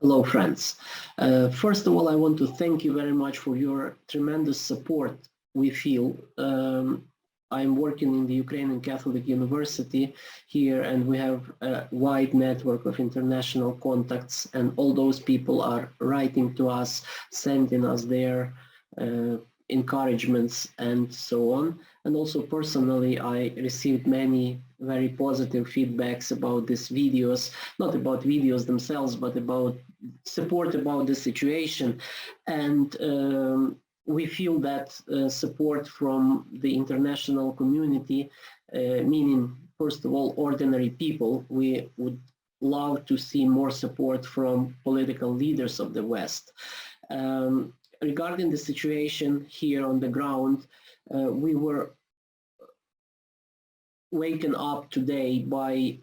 Hello, friends. First of all, I want to thank you very much for your tremendous support we feel. I'm working in the Ukrainian Catholic University here, and we have a wide network of international contacts, and all those people are writing to us, sending us their uh, encouragements and so on. And also personally, I received many very positive feedbacks about these videos, not about videos themselves, but about support about the situation. And we feel that support from the international community, meaning, first of all, ordinary people, we would love to see more support from political leaders of the West. Regarding the situation here on the ground, we were waken up today by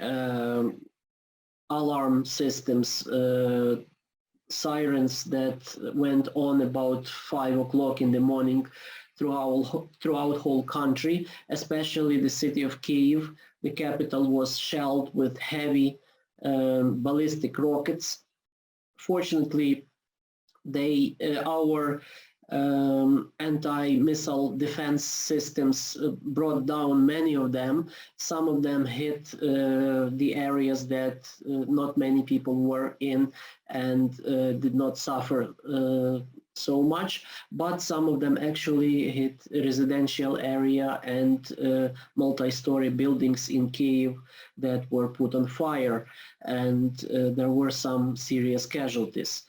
alarm systems, sirens that went on about 5 o'clock in the morning throughout whole country, especially the city of Kyiv. The capital was shelled with heavy ballistic rockets. Fortunately, our anti-missile defense systems brought down many of them. Some of them hit the areas that not many people were in and did not suffer so much, but some of them actually hit residential area and multi-story buildings in Kyiv that were put on fire, and there were some serious casualties.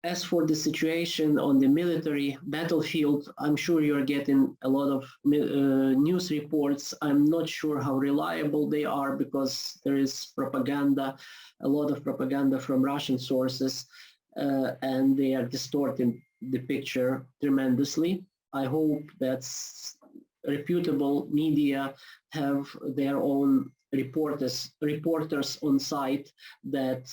As for the situation on the military battlefield, I'm sure you're getting a lot of news reports. I'm not sure how reliable they are because there is propaganda, a lot of propaganda from Russian sources, and they are distorting the picture tremendously. I hope that reputable media have their own reporters on site that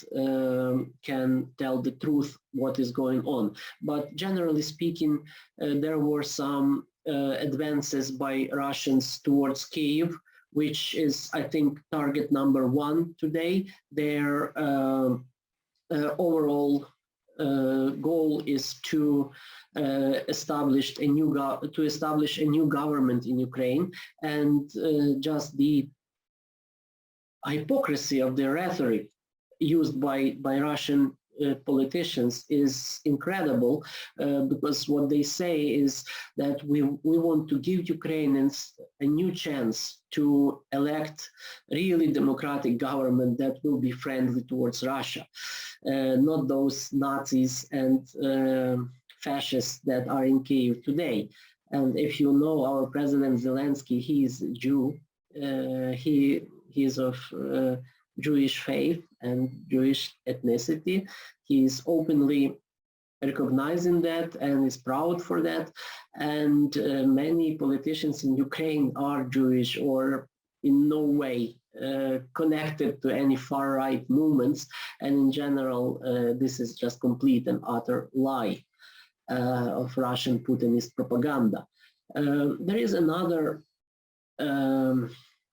can tell the truth what is going on. But generally speaking, there were some advances by Russians towards Kyiv, which is, I think, target number one today. Their overall goal is to establish a new government in Ukraine, and just the hypocrisy of the rhetoric used by Russian politicians is incredible, because what they say is that we want to give Ukrainians a new chance to elect really democratic government that will be friendly towards Russia, not those Nazis and fascists that are in Kyiv today. And if you know our President Zelensky, he is Jew. He is of Jewish faith and Jewish ethnicity. He is openly recognizing that and is proud for that. And many politicians in Ukraine are Jewish or in no way connected to any far-right movements. And in general, this is just complete and utter lie of Russian Putinist propaganda. There is another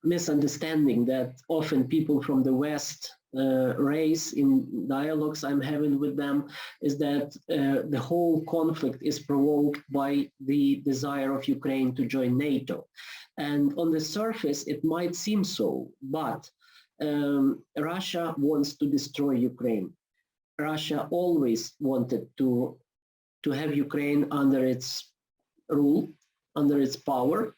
misunderstanding that often people from the West raise in dialogues I'm having with them, is that the whole conflict is provoked by the desire of Ukraine to join NATO. And on the surface, it might seem so, but Russia wants to destroy Ukraine. Russia always wanted to have Ukraine under its rule, under its power.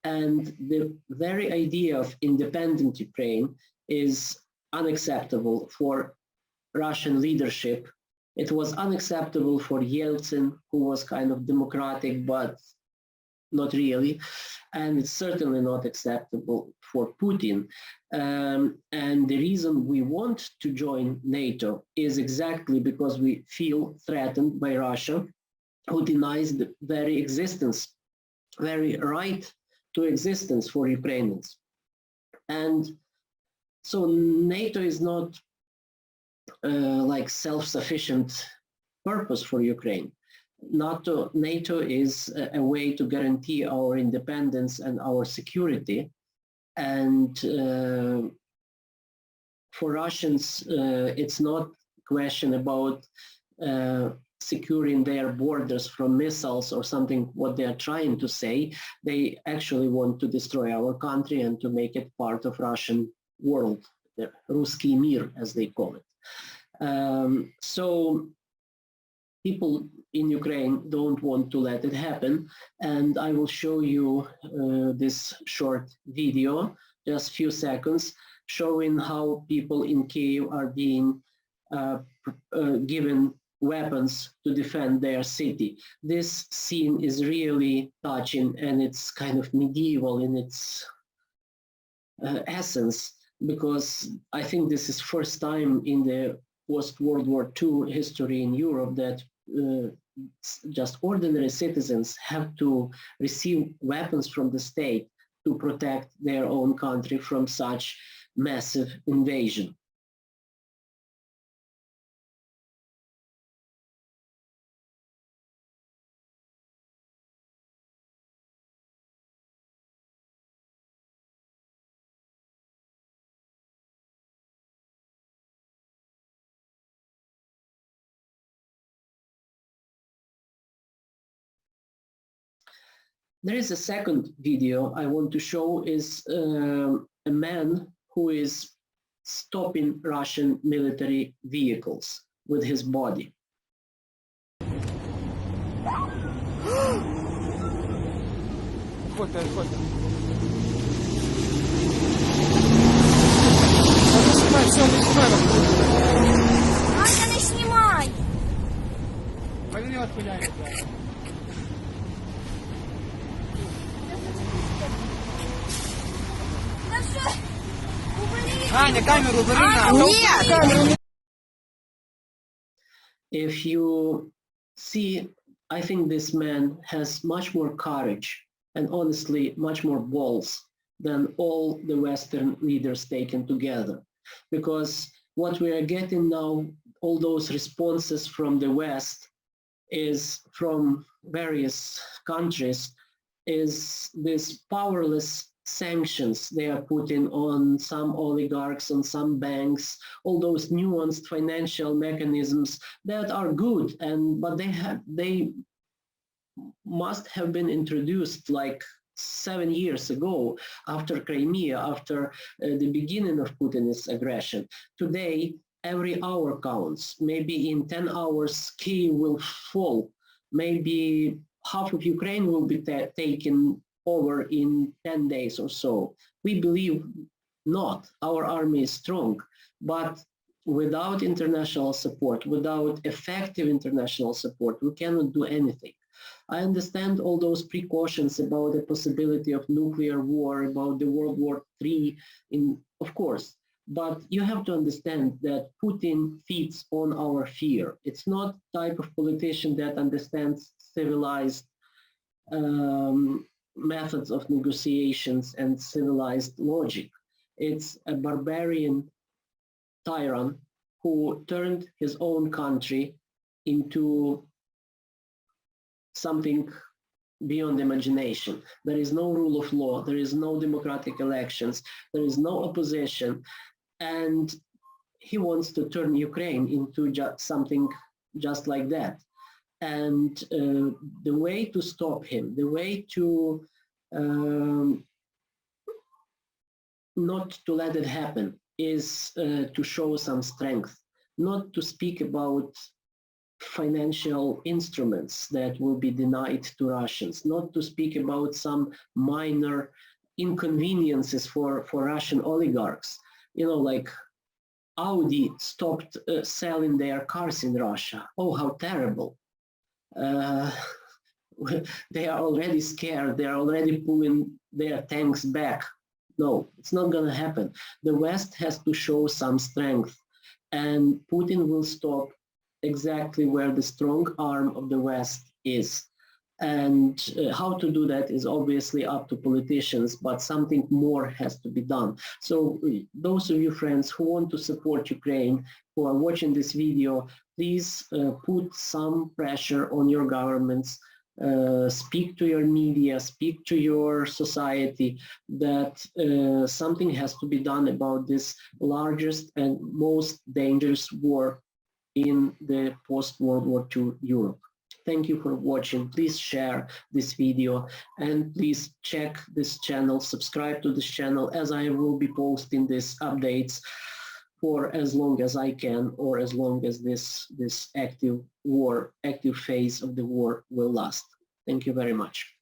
And the very idea of independent Ukraine is unacceptable for Russian leadership. It was unacceptable for Yeltsin, who was kind of democratic, but not really. And it's certainly not acceptable for Putin. And the reason we want to join NATO is exactly because we feel threatened by Russia, who denies the very existence, very right to existence for Ukrainians. And so NATO is not like self-sufficient purpose for Ukraine. NATO is a way to guarantee our independence and our security. And for Russians, it's not a question about securing their borders from missiles or something, what they are trying to say. They actually want to destroy our country and to make it part of Russian world, the Ruski Mir, as they call it. So people in Ukraine don't want to let it happen. And I will show you this short video, just a few seconds, showing how people in Kyiv are being given weapons to defend their city. This scene is really touching, and it's kind of medieval in its essence, because I think this is first time in the post-World War II history in Europe that just ordinary citizens have to receive weapons from the state to protect their own country from such massive invasion. There is a second video I want to show, is a man who is stopping Russian military vehicles with his body. Ася, не знімай! Та що? Убери! Аня, камеру бери на! Ні! If you see, I think this man has much more courage and honestly much more balls than all the Western leaders taken together. Because what we are getting now, all those responses from the West, is from various countries, is this powerless sanctions they are putting on some oligarchs, on some banks, all those nuanced financial mechanisms that are good, but they must have been introduced like 7 years ago, after Crimea, after the beginning of Putin's aggression. Today, every hour counts. Maybe in 10 hours, Kyiv will fall. Maybe half of Ukraine will be taken over in 10 days or so. We believe not. Our army is strong, but without international support, without effective international support, we cannot do anything. I understand all those precautions about the possibility of nuclear war, about the World War III, of course, but you have to understand that Putin feeds on our fear. It's not type of politician that understands civilized methods of negotiations and civilized logic. It's a barbarian tyrant who turned his own country into something beyond imagination. There is no rule of law, there is no democratic elections, there is no opposition, and he wants to turn Ukraine into something just like that. And the way to stop him, the way to not to let it happen, is to show some strength, not to speak about financial instruments that will be denied to Russians, not to speak about some minor inconveniences for Russian oligarchs. You know, like Audi stopped selling their cars in Russia. Oh, how terrible. They are already scared. They are already pulling their tanks back. No, it's not going to happen. The West has to show some strength, and Putin will stop exactly where the strong arm of the West is. And how to do that is obviously up to politicians, but something more has to be done. So those of you friends who want to support Ukraine, who are watching this video, please put some pressure on your governments, speak to your media, speak to your society that something has to be done about this largest and most dangerous war in the post-World War II Europe. Thank you for watching. Please share this video and please check this channel, subscribe to this channel, as I will be posting these updates for as long as I can, or as long as this active phase of the war will last. Thank you very much.